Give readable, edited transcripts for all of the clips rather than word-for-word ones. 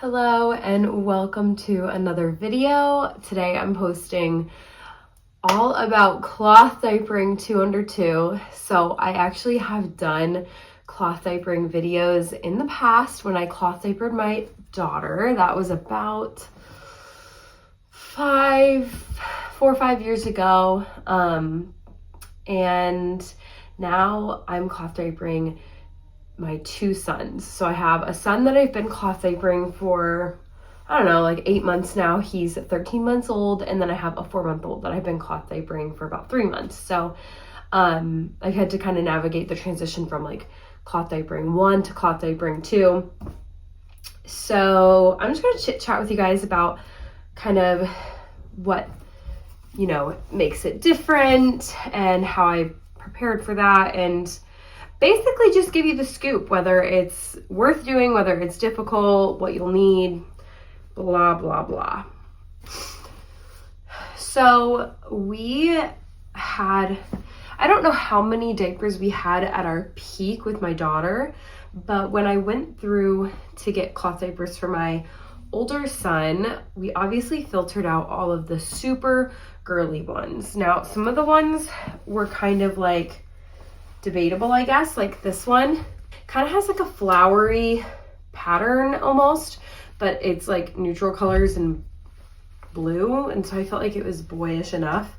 Hello and welcome to another video. Today I'm posting all about cloth diapering 2 under 2. So I actually have done cloth diapering videos in the past when I cloth diapered my daughter. That was about 4 or 5 years ago. And now I'm cloth diapering my 2 sons. So I have a son that I've been cloth diapering for, I don't know, like 8 months now. He's 13 months old. And then I have a 4-month-old that I've been cloth diapering for about 3 months. So I've had to kind of navigate the transition from like cloth diapering 1 to cloth diapering 2. So I'm just going to chit chat with you guys about kind of what, makes it different and how I prepared for that, and basically just give you the scoop, whether it's worth doing, whether it's difficult, what you'll need, blah, blah, blah. So we had, I don't know how many diapers we had at our peak with my daughter, but when I went through to get cloth diapers for my older son, we obviously filtered out all of the super girly ones. Now, some of the ones were kind of like debatable, I guess. Like this one kind of has like a flowery pattern almost, but it's like neutral colors and blue, and so I felt like it was boyish enough.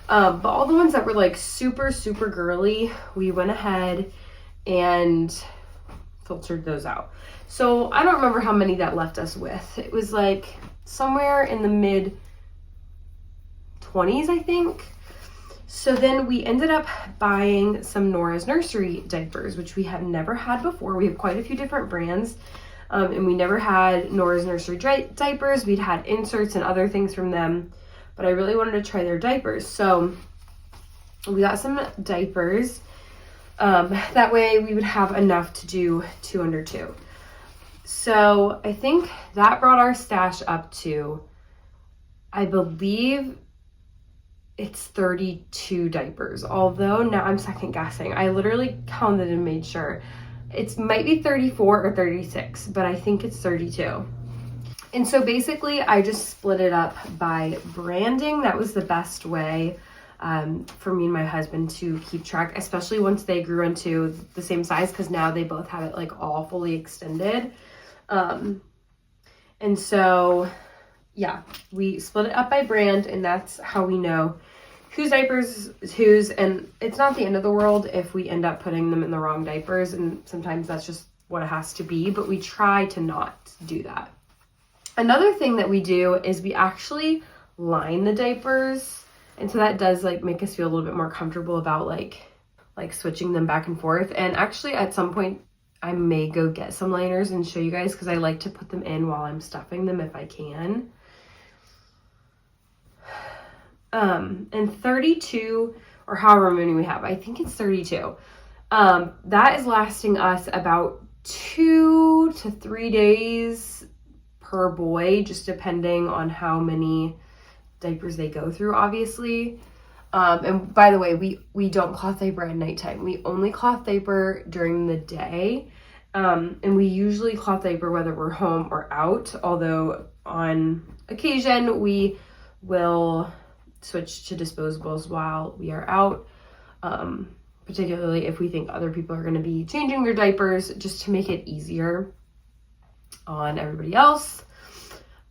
But all the ones that were like super girly, we went ahead and filtered those out. So I don't remember how many that left us with. It was like somewhere in the mid 20s, I think. So then we ended up buying some Nora's Nursery diapers, which we had never had before. We have quite a few different brands, and we never had Nora's Nursery diapers. We'd had inserts and other things from them, but I really wanted to try their diapers. So we got some diapers. That way we would have enough to do 2 under 2. So I think that brought our stash up to, I believe it's 32 diapers, although now I'm second guessing. I literally counted and made sure. It might be 34 or 36, but I think it's 32. And so basically I just split it up by branding. That was the best way for me and my husband to keep track, especially once they grew into the same size, because now they both have it like all fully extended. And so yeah, we split it up by brand, and that's how we know whose diapers is whose. And it's not the end of the world if we end up putting them in the wrong diapers, and sometimes that's just what it has to be, but we try to not do that. Another thing that we do is we actually line the diapers, and so that does like make us feel a little bit more comfortable about like switching them back and forth. And actually at some point I may go get some liners and show you guys, because I like to put them in while I'm stuffing them if I can. And 32, or however many we have, I think it's 32. That is lasting us about 2 to 3 days per boy, just depending on how many diapers they go through, obviously. And by the way, we don't cloth diaper at nighttime. We only cloth diaper during the day. And we usually cloth diaper whether we're home or out, although on occasion we will switch to disposables while we are out, particularly if we think other people are going to be changing their diapers, just to make it easier on everybody else.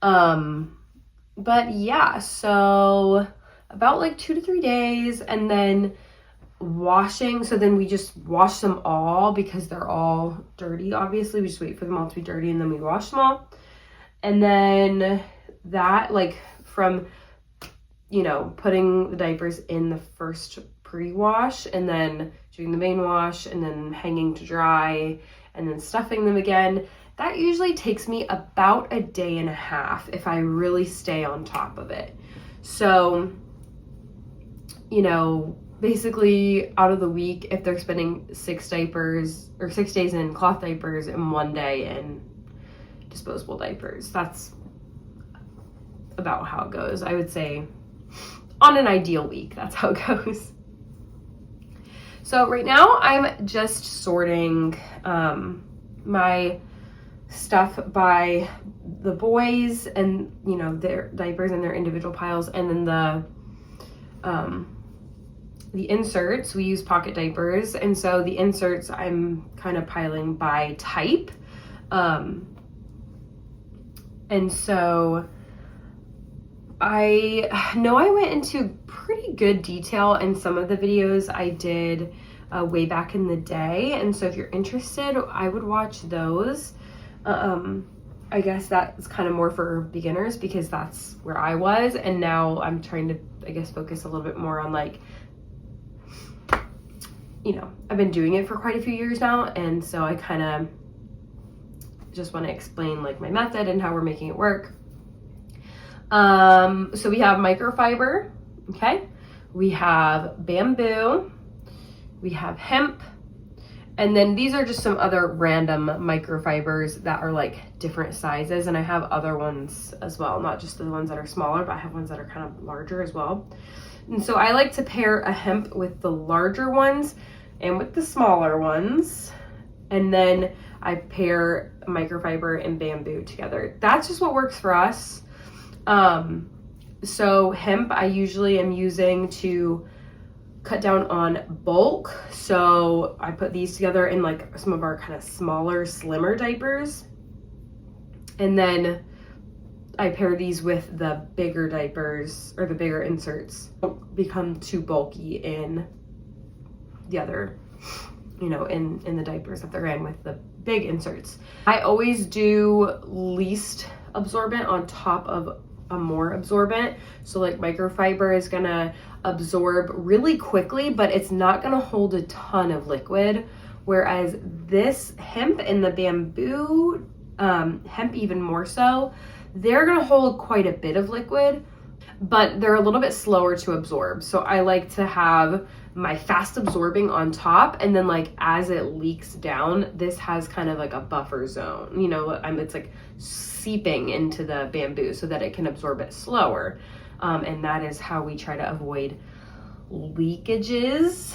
But yeah, so about like 2 to 3 days, and then washing. So then we just wash them all because they're all dirty. Obviously we just wait for them all to be dirty, and then we wash them all. And then that, like, from putting the diapers in the first pre-wash, and then doing the main wash, and then hanging to dry, and then stuffing them again, that usually takes me about a day and a half if I really stay on top of it. So, basically out of the week, if they're spending 6 diapers or 6 days in cloth diapers and 1 day in disposable diapers, that's about how it goes. I would say on an ideal week, that's how it goes. So right now I'm just sorting my stuff by the boys and, you know, their diapers in their individual piles, and then the inserts, we use pocket diapers, and so the inserts I'm kind of piling by type. And so I know I went into pretty good detail in some of the videos I did way back in the day, and so if you're interested, I would watch those. I guess that's kind of more for beginners because that's where I was, and now I'm trying to, I guess, focus a little bit more on, like, you know, I've been doing it for quite a few years now, and so I kind of just want to explain, like, my method and how we're making it work. So we have microfiber, okay? We have bamboo, we have hemp, and then these are just some other random microfibers that are like different sizes, and I have other ones as well, not just the ones that are smaller, but I have ones that are kind of larger as well. And so I like to pair a hemp with the larger ones and with the smaller ones, and then I pair microfiber and bamboo together. That's just what works for us. So hemp I usually am using to cut down on bulk. So I put these together in like some of our kind of smaller, slimmer diapers. And then I pair these with the bigger diapers or the bigger inserts. Don't become too bulky in the other, you know, in the diapers that they're in with the big inserts. I always do least absorbent on top of a more absorbent. So like microfiber is gonna absorb really quickly, but it's not gonna hold a ton of liquid. Whereas this hemp and the bamboo, hemp even more so, they're gonna hold quite a bit of liquid, but they're a little bit slower to absorb. So I like to have my fast absorbing on top, and then like as it leaks down, this has kind of like a buffer zone, you know, it's like seeping into the bamboo so that it can absorb it slower. And that is how we try to avoid leakages.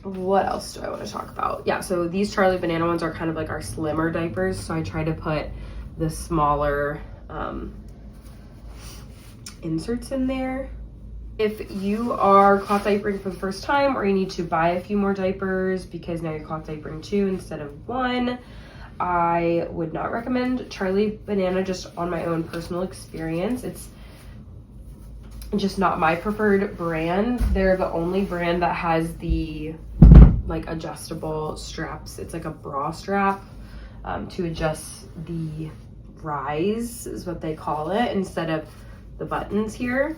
What else do I want to talk about? Yeah, so these Charlie Banana ones are kind of like our slimmer diapers, so I try to put the smaller inserts in there. If you are cloth diapering for the first time, or you need to buy a few more diapers because now you're cloth diapering 2 instead of 1, I would not recommend Charlie Banana just on my own personal experience. It's just not my preferred brand. They're the only brand that has the like adjustable straps. It's like a bra strap to adjust the rise is what they call it, instead of the buttons here.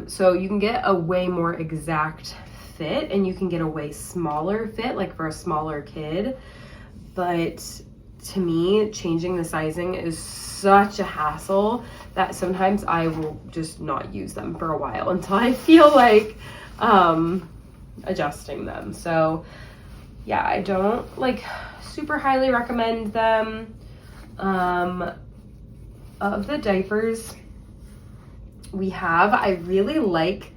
So you can get a way more exact fit, and you can get a way smaller fit, like for a smaller kid. But to me, changing the sizing is such a hassle that sometimes I will just not use them for a while until I feel like adjusting them. So yeah, I don't like super highly recommend them. Of the diapers we have, I really like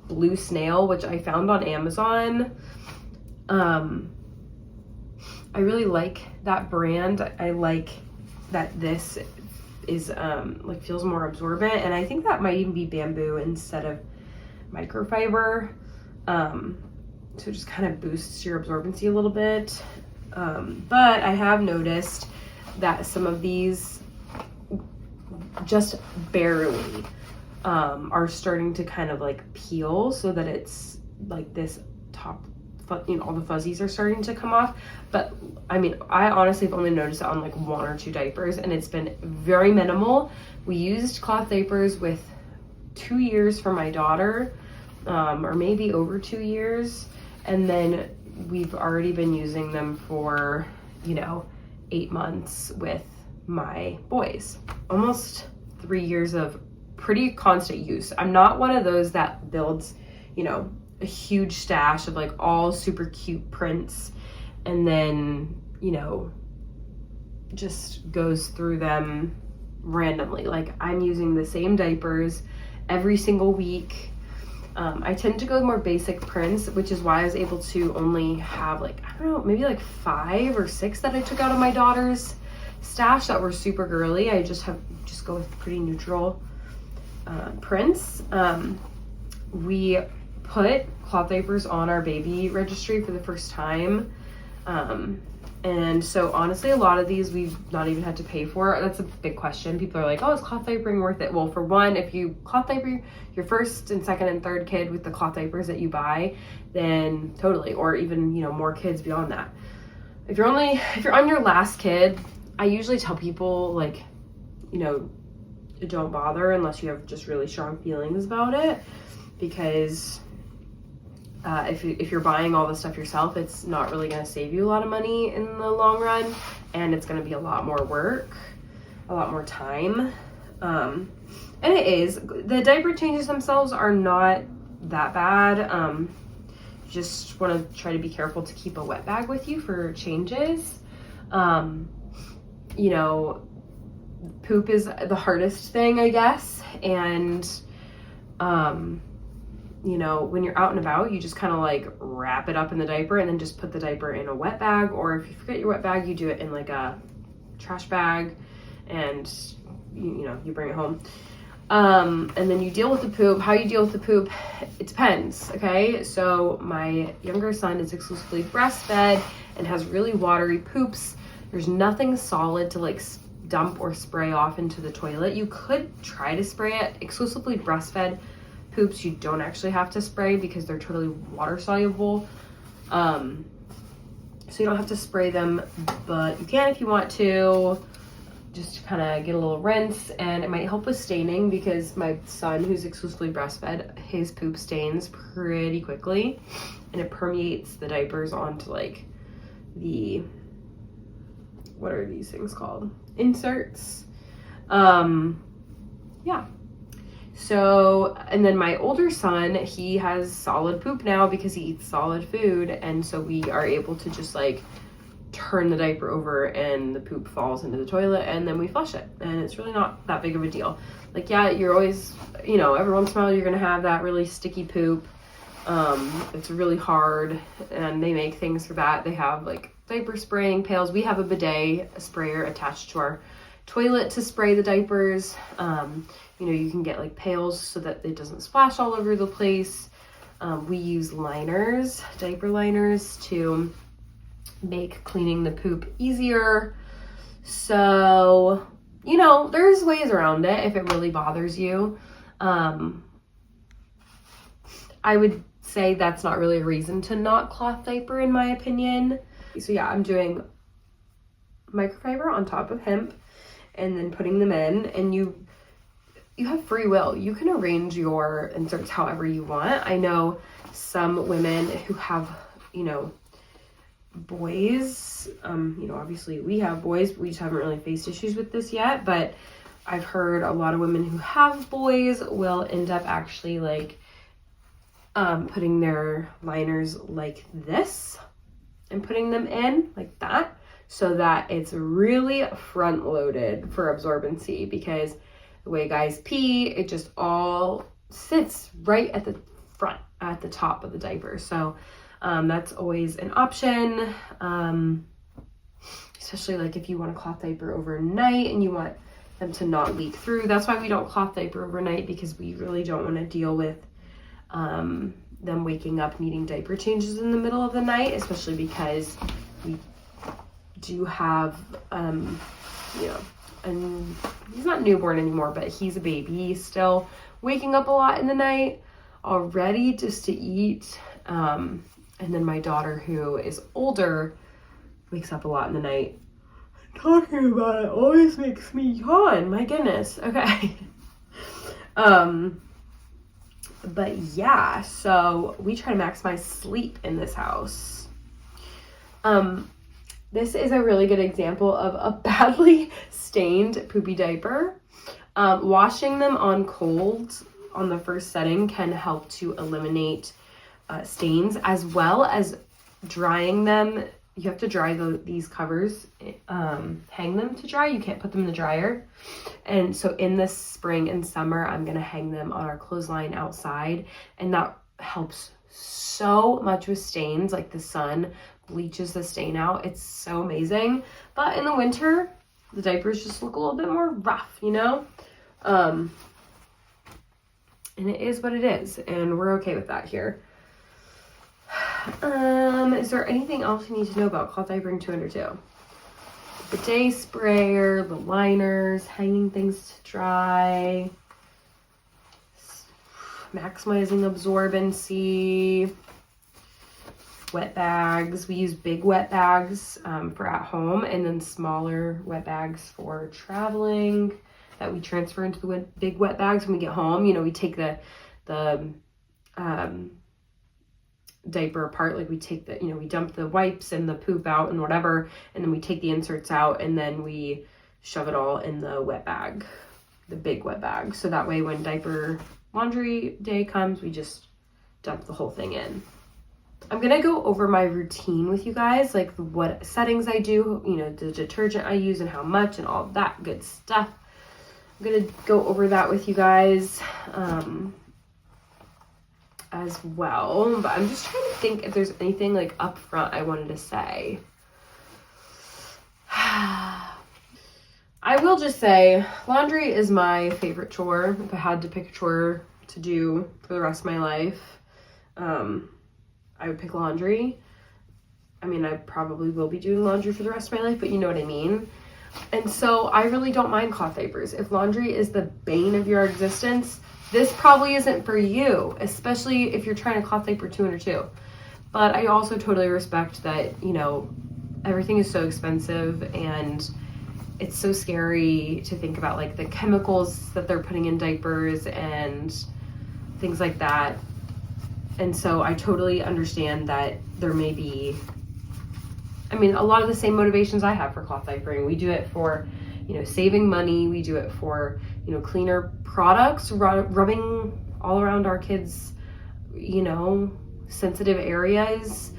Blue Snail, which I found on Amazon. I really like that brand. I like that this is like feels more absorbent, and I think that might even be bamboo instead of microfiber. So it just kind of boosts your absorbency a little bit. But I have noticed that some of these just barely are starting to kind of like peel, so that it's like this top, you know, all the fuzzies are starting to come off. But I mean, I honestly have only noticed it on like 1 or 2 diapers, and it's been very minimal. We used cloth diapers with 2 years for my daughter, or maybe over 2 years, and then we've already been using them for, you know, 8 months with my boys. Almost 3 years of pretty constant use. I'm not one of those that builds, you know, a huge stash of like all super cute prints and then, you know, just goes through them randomly. Like, I'm using the same diapers every single week. I tend to go with more basic prints, which is why I was able to only have like, I don't know, maybe like 5 or 6 that I took out of my daughter's stash that were super girly. I just go with pretty neutral prints. We put cloth diapers on our baby registry for the first time. And so honestly, a lot of these we've not even had to pay for. That's a big question. People are like, oh, is cloth diapering worth it? Well, for one, if you cloth diaper your first and second and third kid with the cloth diapers that you buy, then totally, or even, you know, more kids beyond that. If you're on your last kid, I usually tell people, like, you know, don't bother unless you have just really strong feelings about it, because if you're buying all the stuff yourself, it's not really going to save you a lot of money in the long run, and it's going to be a lot more work, a lot more time. And it is. The diaper changes themselves are not that bad. Just want to try to be careful to keep a wet bag with you for changes. You know, poop is the hardest thing, I guess, and you know, when you're out and about, you just kind of like wrap it up in the diaper and then just put the diaper in a wet bag, or if you forget your wet bag, you do it in like a trash bag, and you know, you bring it home. And then you deal with the poop. How you deal with the poop, it depends, okay? So my younger son is exclusively breastfed and has really watery poops. There's nothing solid to like dump or spray off into the toilet. You could try to spray it. Exclusively breastfed poops you don't actually have to spray because they're totally water soluble. So you don't have to spray them, but you can if you want to, just to kind of get a little rinse. And it might help with staining, because my son, who's exclusively breastfed, his poop stains pretty quickly, and it permeates the diapers onto like the, what are these things called? Inserts. Yeah. So, and then my older son, he has solid poop now because he eats solid food. And so we are able to just like turn the diaper over and the poop falls into the toilet, and then we flush it. And it's really not that big of a deal. Like, yeah, you're always, you know, every once in a while you're going to have that really sticky poop. It's really hard, and they make things for that. They have like diaper spraying pails. We have a bidet sprayer attached to our toilet to spray the diapers. You know, you can get like pails so that it doesn't splash all over the place. We use liners, diaper liners, to make cleaning the poop easier. So, you know, there's ways around it if it really bothers you. I would say that's not really a reason to not cloth diaper, in my opinion. So yeah, I'm doing microfiber on top of hemp and then putting them in, and you have free will. You can arrange your inserts however you want. I know some women who have, you know, boys, you know, obviously we have boys, we just haven't really faced issues with this yet, but I've heard a lot of women who have boys will end up actually like putting their liners like this and putting them in like that, so that it's really front loaded for absorbency, because the way guys pee, it just all sits right at the front, at the top of the diaper. So that's always an option, especially like if you want a cloth diaper overnight and you want them to not leak through. That's why we don't cloth diaper overnight, because we really don't want to deal with them waking up needing diaper changes in the middle of the night, especially because we do have, you know, and he's not newborn anymore, but he's a baby. He's still waking up a lot in the night already just to eat. And then my daughter, who is older, wakes up a lot in the night. Talking about it always makes me yawn. My goodness. Okay. But yeah, so we try to maximize sleep in this house. This is a really good example of a badly stained poopy diaper. Washing them on cold on the first setting can help to eliminate stains, as well as drying them you have to dry these covers, hang them to dry. You can't put them in the dryer. And so in this spring and summer, I'm gonna hang them on our clothesline outside, and that helps so much with stains. Like the sun bleaches the stain out. It's so amazing. But in the winter, the diapers just look a little bit more rough, you know? And it is what it is, and we're okay with that here. Is there anything else you need to know about cloth diapering 2 under 2? The day sprayer, the liners, hanging things to dry, maximizing absorbency, wet bags. We use big wet bags for at home, and then smaller wet bags for traveling that we transfer into the big wet bags when we get home. You know, we take the diaper apart, like we take the, you know, we dump the wipes and the poop out and whatever, and then we take the inserts out, and then we shove it all in the wet bag, the big wet bag. So that way when diaper laundry day comes, we just dump the whole thing in. I'm gonna go over my routine with you guys, like what settings I do, you know, the detergent I use and how much and all that good stuff. I'm gonna go over that with you guys as well, but I'm just trying to think if there's anything like up front I wanted to say. I will just say laundry is my favorite chore. If I had to pick a chore to do for the rest of my life, I would pick laundry. I mean, I probably will be doing laundry for the rest of my life, but you know what I mean. And so I really don't mind cloth diapers. If laundry is the bane of your existence, this probably isn't for you, especially if you're trying to cloth diaper 2 under 2. But I also totally respect that, you know, everything is so expensive, and it's so scary to think about like the chemicals that they're putting in diapers and things like that. And so I totally understand that there may be, I mean, a lot of the same motivations I have for cloth diapering. We do it for, you know, saving money. We do it for, you know, cleaner products, rubbing all around our kids, you know, sensitive areas.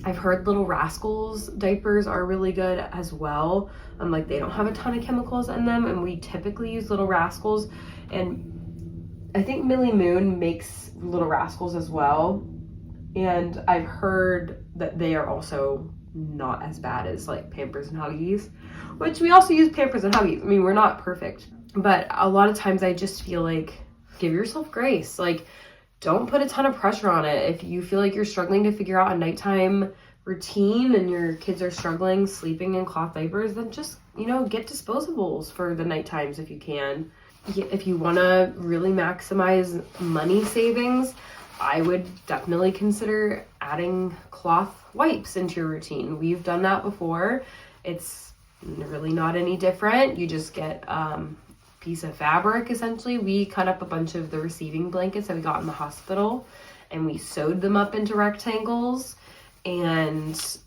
I've heard Little Rascals diapers are really good as well. Like they don't have a ton of chemicals in them, and we typically use Little Rascals. And I think Millie Moon makes Little Rascals as well. And I've heard that they are also not as bad as like Pampers and Huggies, which we also use Pampers and Huggies. I mean, we're not perfect, but a lot of times I just feel like give yourself grace. Like, don't put a ton of pressure on it. If you feel like you're struggling to figure out a nighttime routine and your kids are struggling sleeping in cloth diapers, then just, you know, get disposables for the night times if you can. If you want to really maximize money savings, I would definitely consider adding cloth wipes into your routine. We've done that before. It's really not any different. You just get piece of fabric, essentially. We cut up a bunch of the receiving blankets that we got in the hospital, and we sewed them up into rectangles, and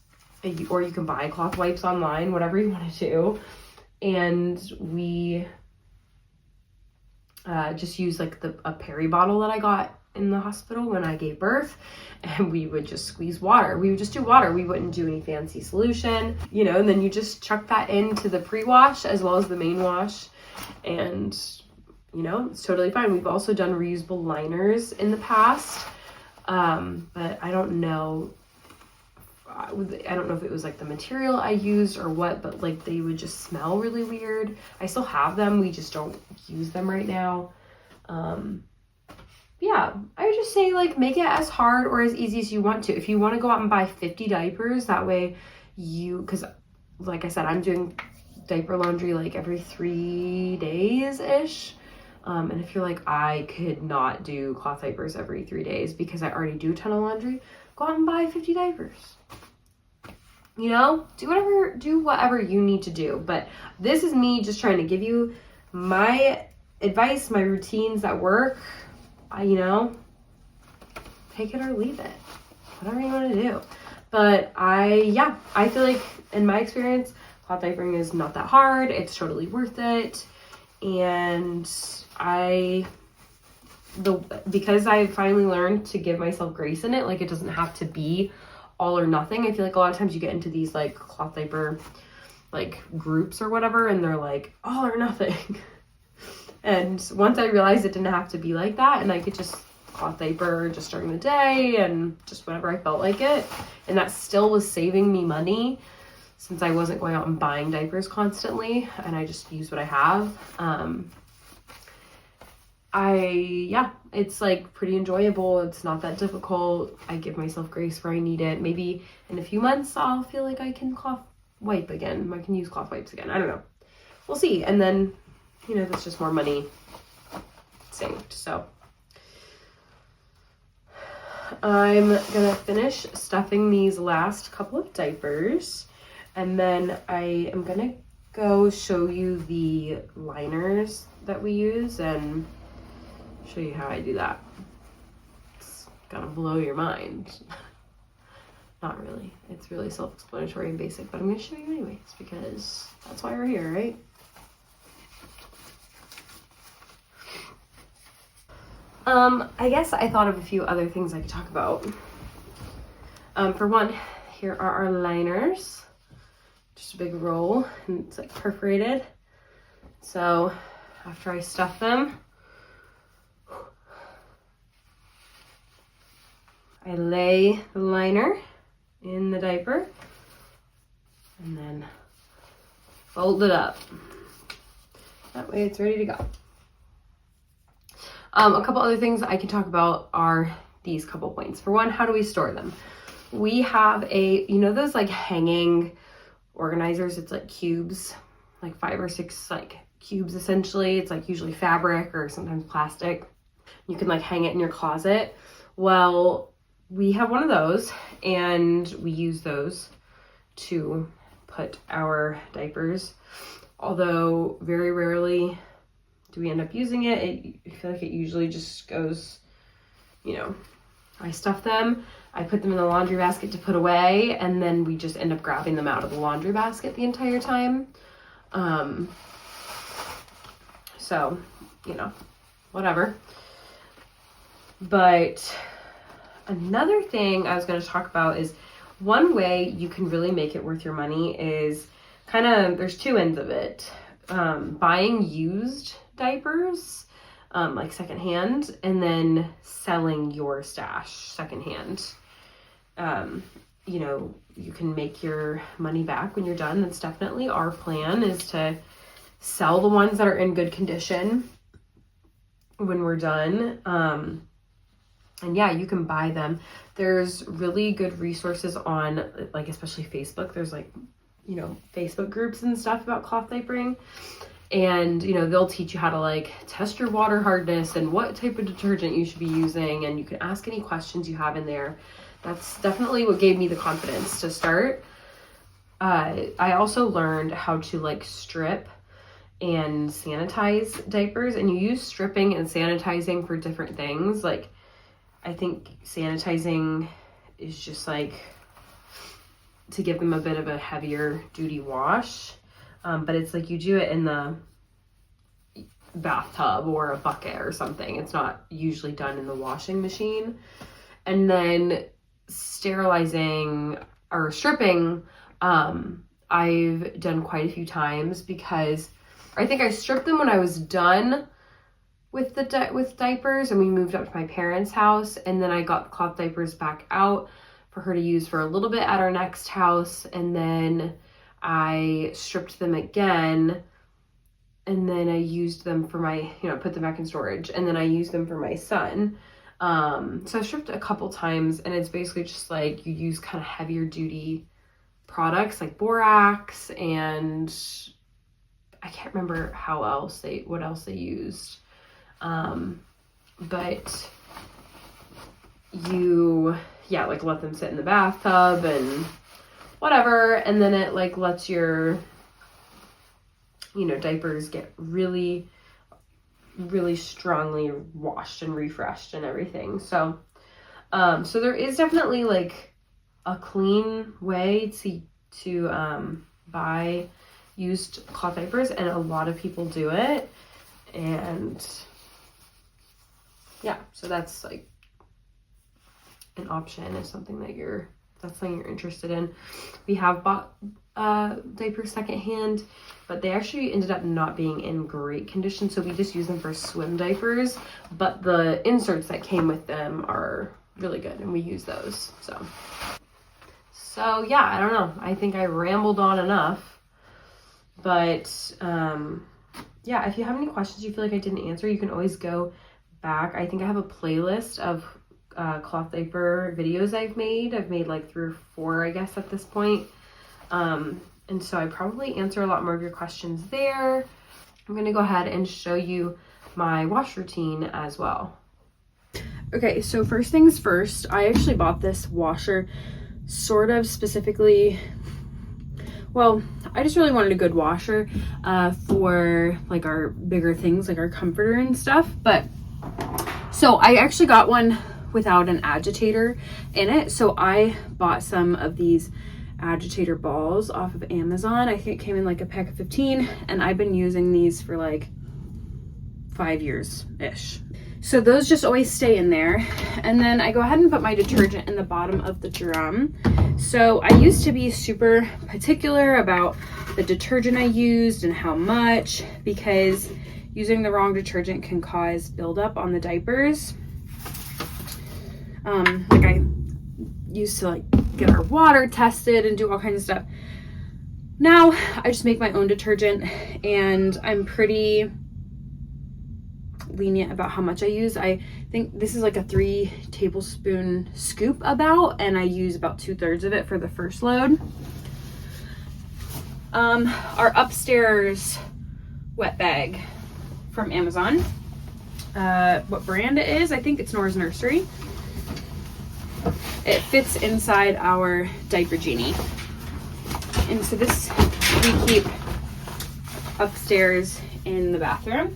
or you can buy cloth wipes online, whatever you want to do. And we just use like a Perry bottle that I got in the hospital when I gave birth, and we would just squeeze water. We would just do water. We wouldn't do any fancy solution, you know, and then you just chuck that into the pre-wash as well as the main wash, and you know, it's totally fine. We've also done reusable liners in the past, but I don't know if it was like the material I used or what, but like they would just smell really weird. I still have them, we just don't use them right now. Yeah, I would just say like make it as hard or as easy as you want to. If you want to go out and buy 50 diapers, that way because like I said, I'm doing diaper laundry like every 3 days-ish. And if you're like, I could not do cloth diapers every 3 days because I already do a ton of laundry, go out and buy 50 diapers. You know, do whatever you need to do. But this is me just trying to give you my advice, my routines that work. You know, take it or leave it, whatever you want to do. But I feel like in my experience, cloth diapering is not that hard. It's totally worth it. And because I finally learned to give myself grace in it, like it doesn't have to be all or nothing. I feel like a lot of times you get into these like cloth diaper like groups or whatever, and they're like all or nothing. And once I realized it didn't have to be like that, and I could just cloth diaper just during the day and just whenever I felt like it, and that still was saving me money since I wasn't going out and buying diapers constantly, and I just use what I have. Yeah, it's like pretty enjoyable. It's not that difficult. I give myself grace where I need it. Maybe in a few months I'll feel like I can cloth wipe again. I can use cloth wipes again. I don't know. We'll see. And then, you know, that's just more money saved. So I'm gonna finish stuffing these last couple of diapers, and then I am gonna go show you the liners that we use and show you how I do that. It's gonna blow your mind. Not really. It's really self-explanatory and basic, but I'm gonna show you anyways because that's why we're here, right? I guess I thought of a few other things I could talk about. For one, here are our liners. Just a big roll, and it's like perforated. So after I stuff them, I lay the liner in the diaper and then fold it up. That way it's ready to go. A couple other things I can talk about are these couple points. For one, how do we store them? We have you know those like hanging organizers? It's like cubes, like 5 or 6 like cubes essentially. It's like usually fabric or sometimes plastic. You can like hang it in your closet. Well, we have one of those, and we use those to put our diapers. Although very rarely do we end up using it. I feel like it usually just goes, you know, I stuff them, I put them in the laundry basket to put away, and then we just end up grabbing them out of the laundry basket the entire time. So, you know, whatever. But another thing I was going to talk about is one way you can really make it worth your money is kind of, there's 2 ends of it. Buying used diapers, like secondhand, and then selling your stash secondhand. You know, you can make your money back when you're done. That's definitely our plan, is to sell the ones that are in good condition when we're done. And yeah, you can buy them. There's really good resources on, like, especially Facebook. There's like, you know, Facebook groups and stuff about cloth diapering. And, you know, they'll teach you how to like test your water hardness and what type of detergent you should be using. And you can ask any questions you have in there. That's definitely what gave me the confidence to start. I also learned how to like strip and sanitize diapers, and you use stripping and sanitizing for different things. Like, I think sanitizing is just like to give them a bit of a heavier duty wash. But it's like you do it in the bathtub or a bucket or something. It's not usually done in the washing machine. And then sterilizing or stripping, I've done quite a few times, because I think I stripped them when I was done with with diapers, and we moved up to my parents' house, and then I got the cloth diapers back out for her to use for a little bit at our next house, and then I stripped them again, and then I used them for my, you know, put them back in storage, and then I used them for my son. So I stripped a couple times, and it's basically just like you use kind of heavier duty products like borax, and I can't remember what else they used. But you, yeah, like let them sit in the bathtub and whatever, and then it like lets your, you know, diapers get really, really strongly washed and refreshed and everything. So so there is definitely like a clean way to buy used cloth diapers, and a lot of people do it. And yeah, so that's like an option, if something that you're that's something you're interested in. We have bought diapers secondhand, but they actually ended up not being in great condition, so we just use them for swim diapers, but the inserts that came with them are really good and we use those. So yeah, I don't know, I think I rambled on enough, but yeah, if you have any questions you feel like I didn't answer, you can always go back. I think I have a playlist of cloth diaper videos I've made like 3 or 4, I guess, at this point. And so I probably answer a lot more of your questions there. I'm gonna go ahead and show you my wash routine as well. Okay, so first things first, I actually bought this washer sort of specifically, well, I just really wanted a good washer for like our bigger things, like our comforter and stuff. But so I actually got one without an agitator in it. So I bought some of these agitator balls off of Amazon. I think it came in like a pack of 15, and I've been using these for like 5 years-ish. So those just always stay in there. And then I go ahead and put my detergent in the bottom of the drum. So I used to be super particular about the detergent I used and how much, because using the wrong detergent can cause buildup on the diapers. Like I used to like get our water tested and do all kinds of stuff. Now I just make my own detergent, and I'm pretty lenient about how much I use. I think this is like a 3 tablespoon scoop about, and I use about 2/3 of it for the first load. Our upstairs wet bag from Amazon. What brand it is, I think it's Nora's Nursery. It fits inside our diaper genie. And so this we keep upstairs in the bathroom.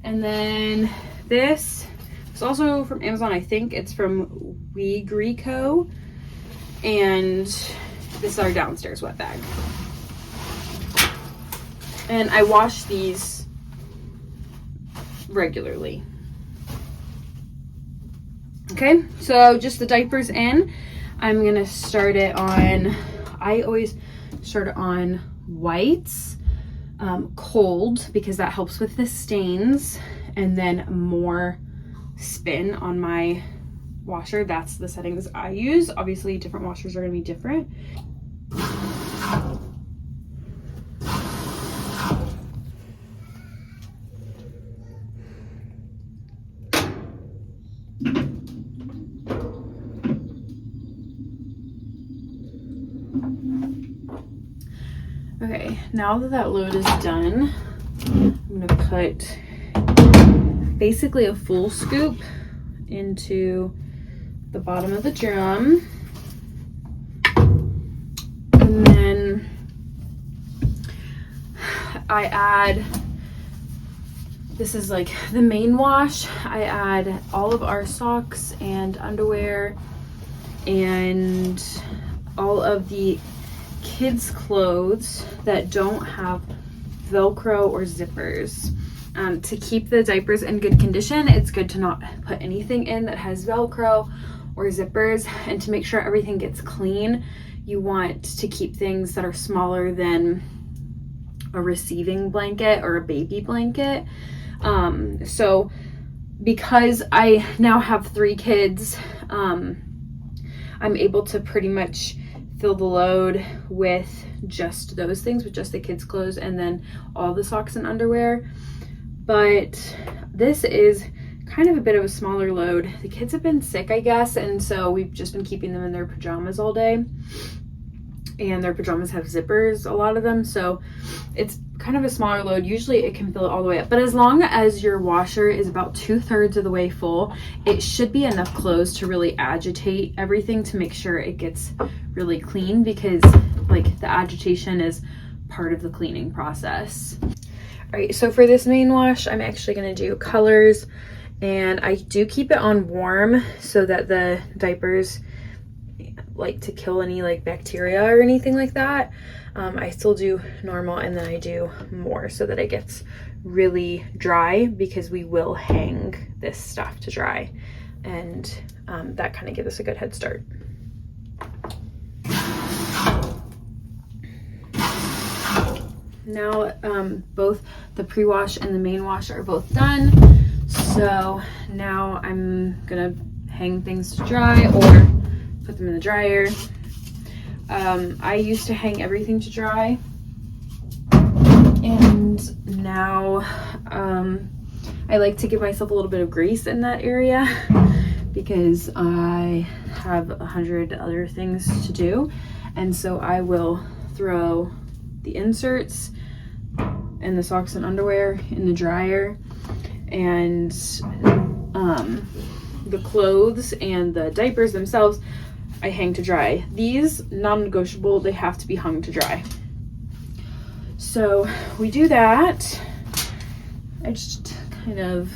And then this is also from Amazon. I think it's from Wegrico. And this is our downstairs wet bag. And I wash these regularly. Okay, so just the diapers in. I'm gonna start it on, I always start it on whites, cold, because that helps with the stains, and then more spin on my washer. That's the settings I use. Obviously different washers are gonna be different. Okay, now that load is done, I'm gonna put basically a full scoop into the bottom of the drum. And then I add, this is like the main wash, I add all of our socks and underwear and all of the kids' clothes that don't have Velcro or zippers. To keep the diapers in good condition, it's good to not put anything in that has Velcro or zippers, and to make sure everything gets clean, you want to keep things that are smaller than a receiving blanket or a baby blanket. So because I now have 3 kids, I'm able to pretty much fill the load with just those things, with just the kids' clothes and then all the socks and underwear. But this is kind of a bit of a smaller load. The kids have been sick, I guess, and so we've just been keeping them in their pajamas all day. And their pajamas have zippers, a lot of them, so it's kind of a smaller load. Usually it can fill it all the way up, but as long as your washer is about 2/3 of the way full, it should be enough clothes to really agitate everything to make sure it gets really clean, because like the agitation is part of the cleaning process. All right, so for this main wash, I'm actually gonna do colors, and I do keep it on warm so that the diapers like to kill any like bacteria or anything like that. I still do normal, and then I do more so that it gets really dry, because we will hang this stuff to dry, and that kind of gives us a good head start. now both the pre-wash and the main wash are both done. So now I'm gonna hang things to dry or put them in the dryer. I used to hang everything to dry, and now I like to give myself a little bit of grace in that area because I have 100 other things to do. And so I will throw the inserts and the socks and underwear in the dryer, and the clothes and the diapers themselves I hang to dry. These, non-negotiable, they have to be hung to dry. So we do that. I just kind of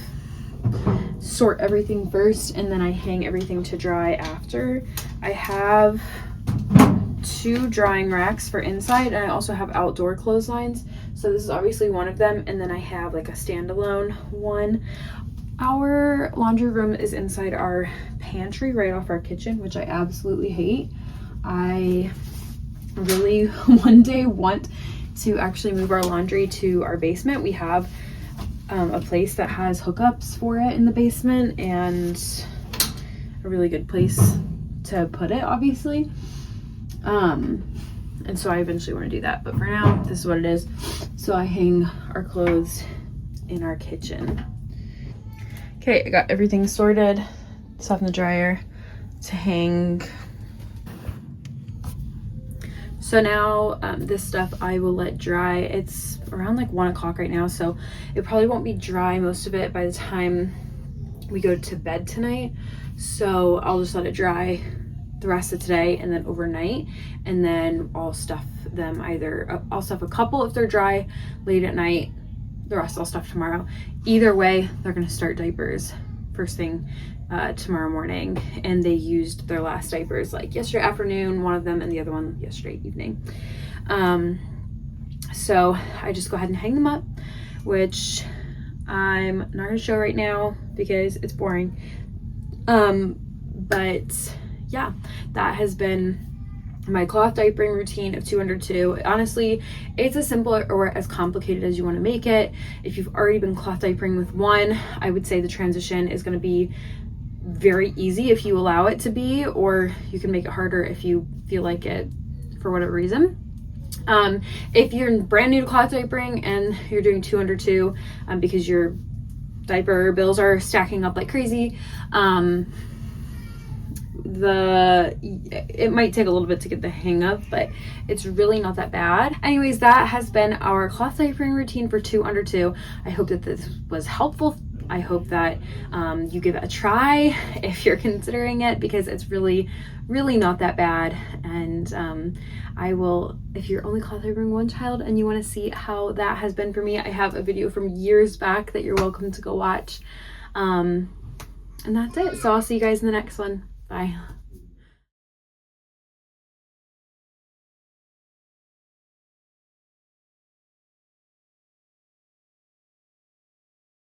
sort everything first, and then I hang everything to dry after. I have 2 drying racks for inside, and I also have outdoor clotheslines. So this is obviously one of them, and then I have like a standalone one. Our laundry room is inside our pantry right off our kitchen, which I absolutely hate. I really one day want to actually move our laundry to our basement. We have a place that has hookups for it in the basement, and a really good place to put it, obviously. And so I eventually want to do that, but for now this is what it is. So I hang our clothes in our kitchen. Okay, I got everything sorted, stuff in the dryer to hang. So now this stuff I will let dry. It's around like 1 o'clock right now, so it probably won't be dry, most of it, by the time we go to bed tonight. So I'll just let it dry the rest of today and then overnight, and then I'll stuff them I'll stuff a couple if they're dry late at night, the rest I'll stuff tomorrow. Either way, they're gonna start diapers first thing tomorrow morning, and they used their last diapers like yesterday afternoon, one of them, and the other one yesterday evening. So I just go ahead and hang them up, which I'm not gonna show right now because it's boring. But yeah, that has been my cloth diapering routine of 2 under 2. Honestly, it's as simple or as complicated as you want to make it. If you've already been cloth diapering with one, I would say the transition is going to be very easy if you allow it to be, or you can make it harder if you feel like it for whatever reason. If you're brand new to cloth diapering and you're doing 2 under 2 because your diaper bills are stacking up like crazy, it might take a little bit to get the hang of, but it's really not that bad. Anyways, that has been our cloth diapering routine for 2 under 2. I hope that this was helpful. I hope that you give it a try if you're considering it, because it's really not that bad. And I will, if you're only cloth diapering one child and you want to see how that has been for me, I have a video from years back that you're welcome to go watch. And that's it. So I'll see you guys in the next one. Bye.